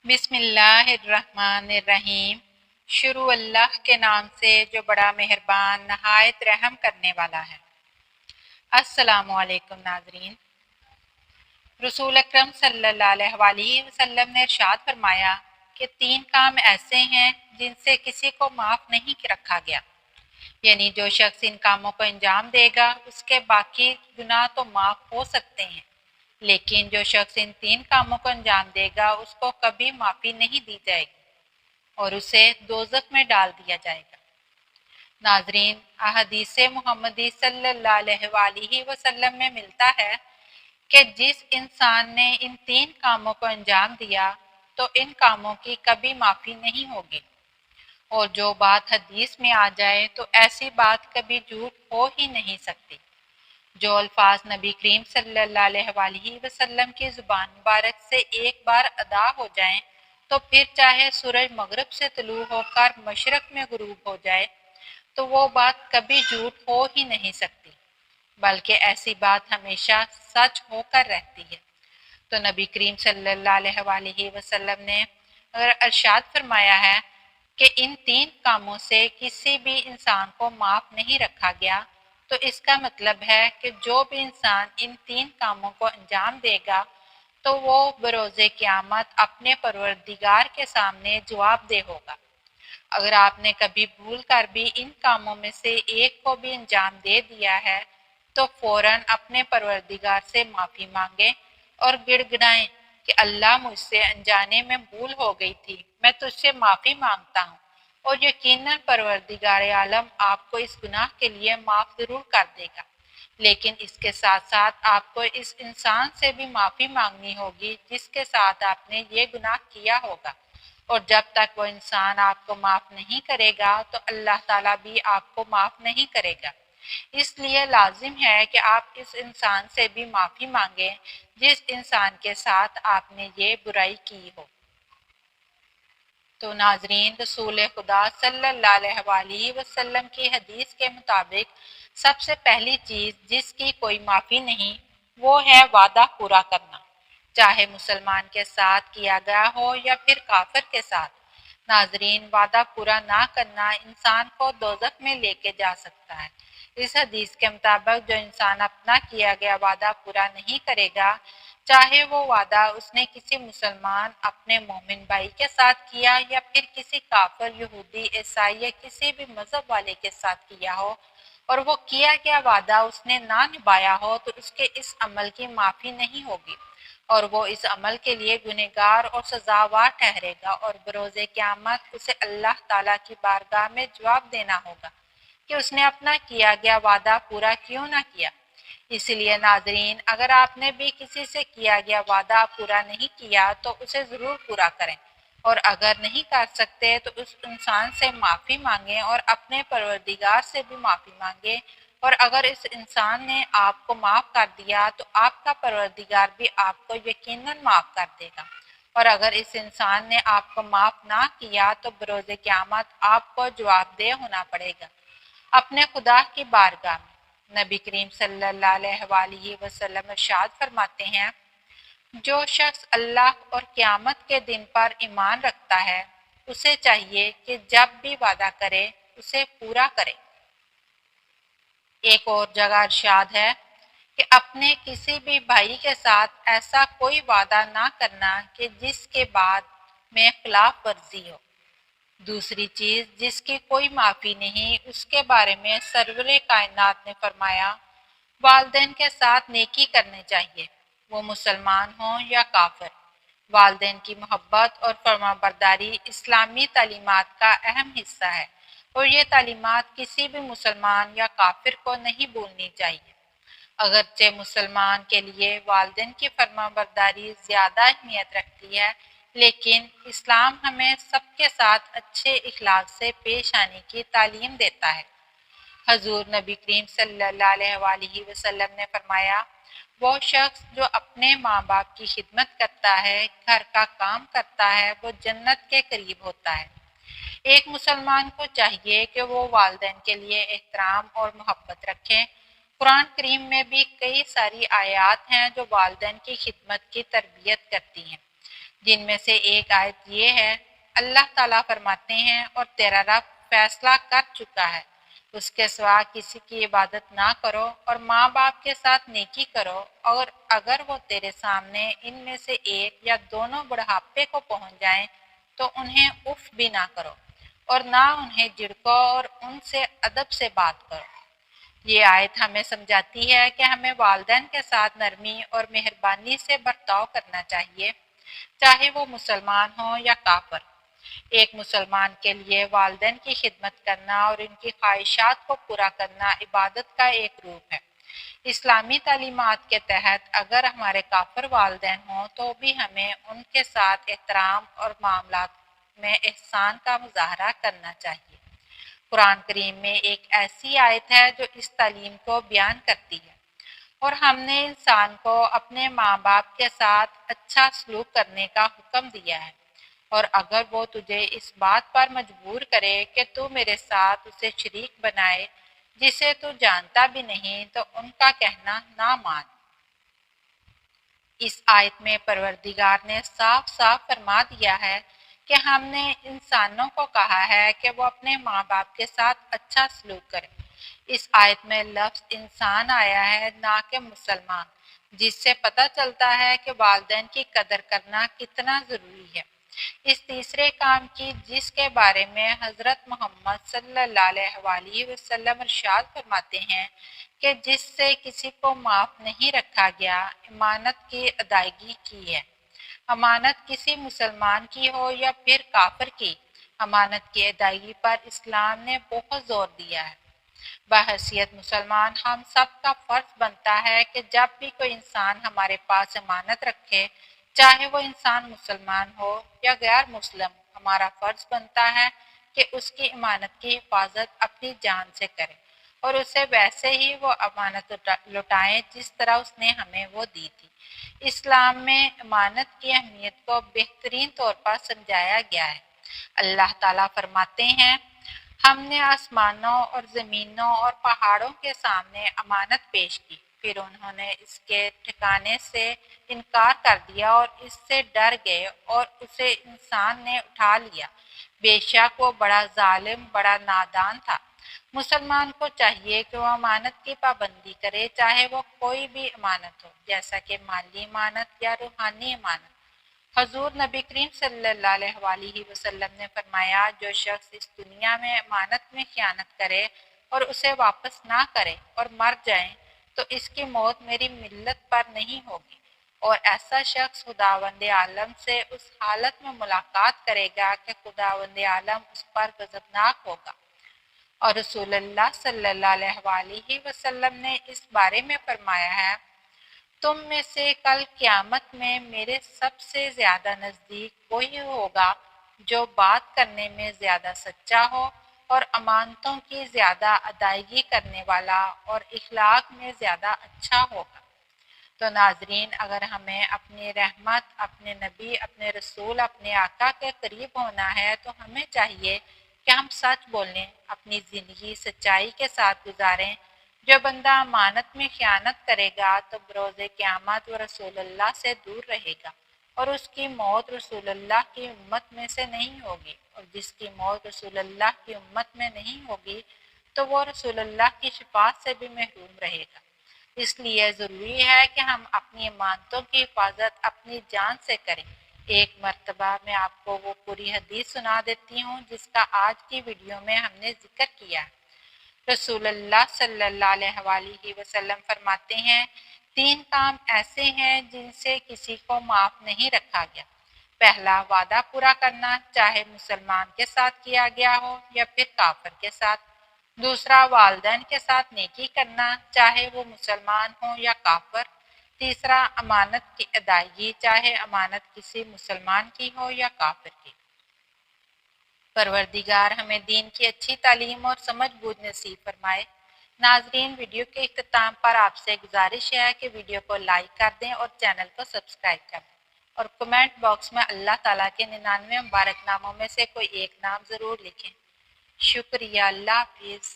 بسم اللہ الرحمن الرحیم۔ شروع اللہ کے نام سے جو بڑا مہربان نہایت رحم کرنے والا ہے۔ السلام علیکم ناظرین۔ رسول اکرم صلی اللہ علیہ وآلہ وسلم نے ارشاد فرمایا کہ 3 کام ایسے ہیں جن سے کسی کو معاف نہیں رکھا گیا، یعنی جو شخص ان کاموں کو انجام دے گا اس کے باقی گناہ تو معاف ہو سکتے ہیں، لیکن جو شخص ان 3 کاموں کو انجام دے گا اس کو کبھی معافی نہیں دی جائے گی اور اسے دوزخ میں ڈال دیا جائے گا۔ ناظرین، احادیث محمدی صلی اللہ علیہ وآلہ وسلم میں ملتا ہے کہ جس انسان نے ان 3 کاموں کو انجام دیا تو ان کاموں کی کبھی معافی نہیں ہوگی، اور جو بات حدیث میں آ جائے تو ایسی بات کبھی جھوٹ ہو ہی نہیں سکتی۔ جو الفاظ نبی کریم صلی اللہ علیہ وآلہ وسلم کی زبان مبارک سے ایک بار ادا ہو جائیں تو پھر چاہے سورج مغرب سے طلوع ہو کر مشرق میں غروب ہو جائے تو وہ بات کبھی جھوٹ ہو ہی نہیں سکتی، بلکہ ایسی بات ہمیشہ سچ ہو کر رہتی ہے۔ تو نبی کریم صلی اللہ علیہ وآلہ وسلم نے اگر ارشاد فرمایا ہے کہ ان 3 کاموں سے کسی بھی انسان کو معاف نہیں رکھا گیا، تو اس کا مطلب ہے کہ جو بھی انسان ان 3 کاموں کو انجام دے گا تو وہ بروز قیامت اپنے پروردگار کے سامنے جواب دہ ہوگا۔ اگر آپ نے کبھی بھول کر بھی ان کاموں میں سے ایک کو بھی انجام دے دیا ہے تو فوراً اپنے پروردگار سے معافی مانگیں اور گڑ گڑائیں کہ اللہ مجھ سے انجانے میں بھول ہو گئی تھی، میں تجھ سے معافی مانگتا ہوں، اور یقیناً پروردگار عالم آپ کو اس گناہ کے لیے معاف ضرور کر دے گا، لیکن اس کے ساتھ ساتھ آپ کو اس انسان سے بھی معافی مانگنی ہوگی جس کے ساتھ آپ نے یہ گناہ کیا ہوگا، اور جب تک وہ انسان آپ کو معاف نہیں کرے گا تو اللہ تعالیٰ بھی آپ کو معاف نہیں کرے گا۔ اس لیے لازم ہے کہ آپ اس انسان سے بھی معافی مانگیں جس انسان کے ساتھ آپ نے یہ برائی کی ہو۔ تو ناظرین، رسول خدا صلی اللہ علیہ وآلہ وسلم کی حدیث کے مطابق سب سے پہلی چیز جس کی کوئی معافی نہیں وہ ہے وعدہ پورا کرنا، چاہے مسلمان کے ساتھ کیا گیا ہو یا پھر کافر کے ساتھ۔ ناظرین، وعدہ پورا نہ کرنا انسان کو دوزخ میں لے کے جا سکتا ہے۔ اس حدیث کے مطابق جو انسان اپنا کیا گیا وعدہ پورا نہیں کرے گا، چاہے وہ وعدہ اس نے کسی مسلمان اپنے مومن بھائی کے ساتھ کیا یا پھر کسی کافر، یہودی، عیسائی یا کسی بھی مذہب والے کے ساتھ کیا ہو، اور وہ کیا گیا وعدہ اس نے نہ نبھایا ہو تو اس کے اس عمل کی معافی نہیں ہوگی، اور وہ اس عمل کے لیے گنہگار اور سزاوار ٹھہرے گا، اور بروز قیامت اسے اللہ تعالیٰ کی بارگاہ میں جواب دینا ہوگا کہ اس نے اپنا کیا گیا وعدہ پورا کیوں نہ کیا۔ اس لیے ناظرین، اگر آپ نے بھی کسی سے کیا گیا وعدہ پورا نہیں کیا تو اسے ضرور پورا کریں، اور اگر نہیں کر سکتے تو اس انسان سے معافی مانگیں اور اپنے پروردگار سے بھی معافی مانگیں، اور اگر اس انسان نے آپ کو معاف کر دیا تو آپ کا پروردگار بھی آپ کو یقیناً معاف کر دے گا، اور اگر اس انسان نے آپ کو معاف نہ کیا تو بروز قیامت آپ کو جواب دہ ہونا پڑے گا اپنے خدا کی بارگاہ میں۔ نبی کریم صلی اللہ علیہ وآلہ وسلم ارشاد فرماتے ہیں، جو شخص اللہ اور قیامت کے دن پر ایمان رکھتا ہے اسے چاہیے کہ جب بھی وعدہ کرے اسے پورا کرے۔ ایک اور جگہ ارشاد ہے کہ اپنے کسی بھی بھائی کے ساتھ ایسا کوئی وعدہ نہ کرنا کہ جس کے بعد میں خلاف ورزی ہو۔ دوسری چیز جس کی کوئی معافی نہیں، اس کے بارے میں سرور کائنات نے فرمایا، والدین کے ساتھ نیکی کرنی چاہیے، وہ مسلمان ہوں یا کافر۔ والدین کی محبت اور فرمانبرداری اسلامی تعلیمات کا اہم حصہ ہے، اور یہ تعلیمات کسی بھی مسلمان یا کافر کو نہیں بھولنی چاہیے۔ اگرچہ مسلمان کے لیے والدین کی فرمانبرداری زیادہ اہمیت رکھتی ہے، لیکن اسلام ہمیں سب کے ساتھ اچھے اخلاق سے پیش آنے کی تعلیم دیتا ہے۔ حضور نبی کریم صلی اللہ علیہ وآلہ وسلم نے فرمایا، وہ شخص جو اپنے ماں باپ کی خدمت کرتا ہے، گھر کا کام کرتا ہے، وہ جنت کے قریب ہوتا ہے۔ ایک مسلمان کو چاہیے کہ وہ والدین کے لیے احترام اور محبت رکھیں۔ قرآن کریم میں بھی کئی ساری آیات ہیں جو والدین کی خدمت کی تربیت کرتی ہیں، जिनमें से एक आयत ये है, अल्लाह ताला फरमाते हैं और तेरा रब फैसला कर चुका है, उसके सिवा किसी की इबादत ना करो और माँ बाप के साथ नेकी करो, और अगर वो तेरे सामने इनमें से एक या दोनों बुढ़ापे को पहुंच जाएं तो उन्हें उफ भी ना करो और ना उन्हें झिड़को और उनसे अदब से बात करो। ये आयत हमें समझाती है कि हमें वालिदैन के साथ नरमी और मेहरबानी से बर्ताव करना चाहिए, चाहे वो मुसलमान हो या काफिर। एक मुसलमान के लिए वालिदैन की खिदमत करना और इनकी ख्वाहिशात को पूरा करना इबादत का एक रूप है। इस्लामी तालीमात के तहत अगर हमारे काफिर वालिदैन हों तो भी हमें उनके साथ एहतराम और मामलात में एहसान का मुजाहरा करना चाहिए। कुरान करीम में एक ऐसी आयत है जो इस तालीम को बयान करती है, और हमने इंसान को अपने माँ बाप के साथ अच्छा सलूक करने का हुक्म दिया है, और अगर वो तुझे इस बात पर मजबूर करे कि तू मेरे साथ उसे शरीक बनाए जिसे तू जानता भी नहीं, तो उनका कहना ना मान। इस आयत में परवरदिगार ने साफ साफ फरमा दिया है कि हमने इंसानों को कहा है कि वो अपने माँ बाप के साथ अच्छा सलूक करें। इस आयत में लफ्ज़ इंसान आया है, ना कि मुसलमान, जिससे पता चलता है कि वालिदैन की कदर करना कितना ज़रूरी है। इस तीसरे काम की जिसके बारे में हज़रत मोहम्मद सल्लल्लाहु अलैहि वसल्लम इरशाद फरमाते हैं कि जिससे किसी को माफ़ नहीं रखा गया, अमानत की अदायगी की है। अमानत किसी मुसलमान की हो या फिर काफिर की, अमानत की अदायगी पर इस्लाम ने बहुत जोर दिया है। बहैसियत मुसलमान हम सब का फर्ज बनता है कि जब भी कोई इंसान हमारे पास अमानत रखे, चाहे वो इंसान मुसलमान हो या गैर मुस्लिम, हमारा फर्ज बनता है कि उसकी अमानत की हिफाजत अपनी जान से करें और उसे वैसे ही वो अमानत लौटाएं जिस तरह उसने हमें वो दी थी। इस्लाम में अमानत की अहमियत को बेहतरीन तौर पर समझाया गया है। अल्लाह ताला फरमाते हैं, हमने आसमानों और ज़मीनों और पहाड़ों के सामने अमानत पेश की, फिर उन्होंने इसके ठिकाने से इनकार कर दिया और इससे डर गए और उसे इंसान ने उठा लिया। बेशक वो बड़ा जालिम, बड़ा नादान था। मुसलमान को चाहिए कि वो अमानत की पाबंदी करे, चाहे वो कोई भी अमानत हो, जैसा कि माली अमानत या रूहानी अमानत। हजूर नबी करीम सल्लल्लाहु अलैहि वसल्लम ने फरमाया, जो शख्स इस दुनिया में अमानत में खयानत करे और उसे वापस ना करे और मर जाए तो इसकी मौत मेरी मिल्लत पर नहीं होगी, और ऐसा शख्स खुदावंद आलम से उस हालत में मुलाकात करेगा कि खुदावंद आलम उस पर गजबनाक होगा। और रसूलुल्लाह सल्लल्लाहु अलैहि वसल्लम ने इस बारे में फरमाया है, तुम में से कल क़यामत में मेरे सबसे ज़्यादा नज़दीक वही होगा जो बात करने में ज़्यादा सच्चा हो और अमानतों की ज़्यादा अदायगी करने वाला और इखलाक में ज़्यादा अच्छा होगा। तो नाजरीन, अगर हमें अपनी रहमत, अपने नबी, अपने रसूल, अपने आका के करीब होना है तो हमें चाहिए कि हम सच बोलें, अपनी ज़िंदगी सच्चाई के साथ गुजारें। जो बंदा अमानत में खयानत करेगा तो बरोज़े क़यामत वो रसूलुल्लाह से दूर रहेगा और उसकी मौत रसूलुल्लाह की उम्मत में से नहीं होगी, और जिसकी मौत रसूलुल्लाह की उम्मत में नहीं होगी तो वो रसूलुल्लाह की शफाअत से भी महरूम रहेगा। इसलिए ज़रूरी है कि हम अपनी अमानतों की हिफाजत अपनी जान से करें। एक मर्तबा मैं आपको वो पूरी हदीस सुना देती हूँ जिसका आज की वीडियो में हमने जिक्र किया है। रसूलुल्लाह सल्लल्लाहु अलैहि वसल्लम फरमाते हैं, 3 काम ऐसे हैं जिनसे किसी को माफ़ नहीं रखा गया। पहला, वादा पूरा करना, चाहे मुसलमान के साथ किया गया हो या फिर काफिर के साथ। दूसरा, वालिदैन के साथ नेकी करना, चाहे वो मुसलमान हो या काफिर। तीसरा, अमानत की अदायगी, चाहे अमानत किसी मुसलमान की हो या काफिर की। परवरदिगार हमें दीन की अच्छी तालीम और समझ बूझ नसीब फरमाए। नाजरीन, वीडियो के इख्तिताम पर आपसे गुजारिश है कि वीडियो को लाइक कर दें और चैनल को सब्सक्राइब कर दें, और कमेंट बॉक्स में अल्लाह ताला के 99 मुबारक नामों में से कोई एक नाम ज़रूर लिखें। शुक्रिया। अल्लाह हाफिज़।